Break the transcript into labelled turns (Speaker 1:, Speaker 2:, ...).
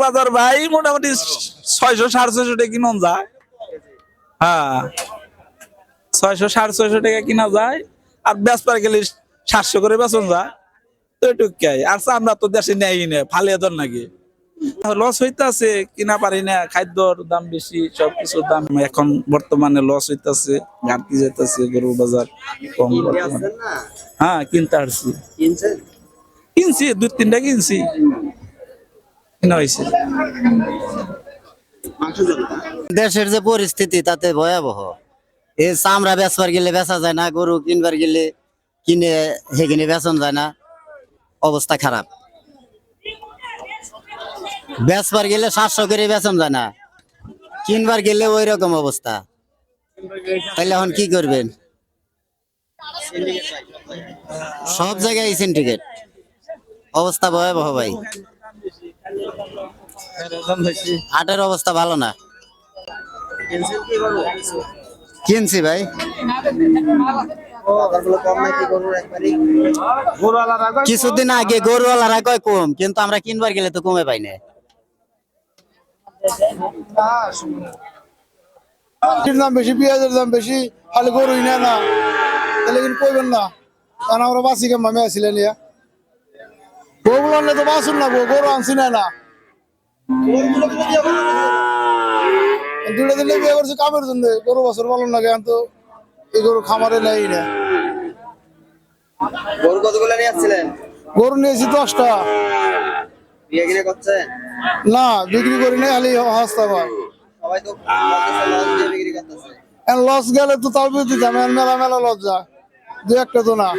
Speaker 1: বাজার ভাই মোটামুটি 600-650 টাকা কিনন যায়। হ্যাঁ 600-650 টাকা কিনা যায়, আর বেচবার গেলে 700 করে বেচন যায়। তো এটুকাই, আর আমরা তো দেশে নেই না, ফালিয়ে ধর নাকি লস হইতাছে, কিনা পারি না, খাদ্যর দাম বেশি, সবকিছুর দাম এখন বর্তমানে লস হইতাছে, ঘাটতি যেতেছে, গরুর বাজার কম বর্তমানে। হ্যাঁ কিনতে আসছি, কিনছি 2-3টা কিনছি, কিনা হয়েছে।
Speaker 2: দেশের যে পরিস্থিতি তাতে ভয়াবহ। এই চামড়া বেচবার গেলে বেচা যায় না, গরু কিনবার গেলে কিনে সেখানে বেচন যায় না, অবস্থা খারাপ। বেচবার গেলে 700 করে বেচন যায় না, কিনবার গেলে ওই রকম অবস্থা। তাহলে এখন কি করবেন? সব জায়গায় সিন্ডিকেট, অবস্থা ভয়াবহ ভাই। হাটের অবস্থা ভালো না। কিনছি ভাই, কিছুদিন আগে গরুওয়ালারা কয় কম, কিন্তু আমরা কিনবার গেলে তো কমে পাই না।
Speaker 3: দাম বেশি, পেঁয়াজের দাম বেশি, খালি গরুই নেয় না, তাহলে কিন্তু কইবেন না। কারণ আমরা বাসি কেমন আমি আসছিলেন ইয়া গরু আনলে তো বাসুন না, গরু আনছি না। দুটো দিলে বিয়ে করছে কামের জন্য, গরু বছর পালন লাগে, তো এই গরু খামারে নেই না।
Speaker 4: গরু কতগুলো নিয়ে আসছিলেন?
Speaker 3: গরু নিয়েছি 10টা।
Speaker 4: বিয়ে কিনে করছেন?
Speaker 3: না বিক্রি করি নাই, খালি হস্তা পায়।
Speaker 4: সবাই তো বলতেছে লস দিয়ে বিক্রি করতেছে।
Speaker 3: লস গেলে তো তাও দিতে মেলা মেলা লস যায়, 2-1টা তো না।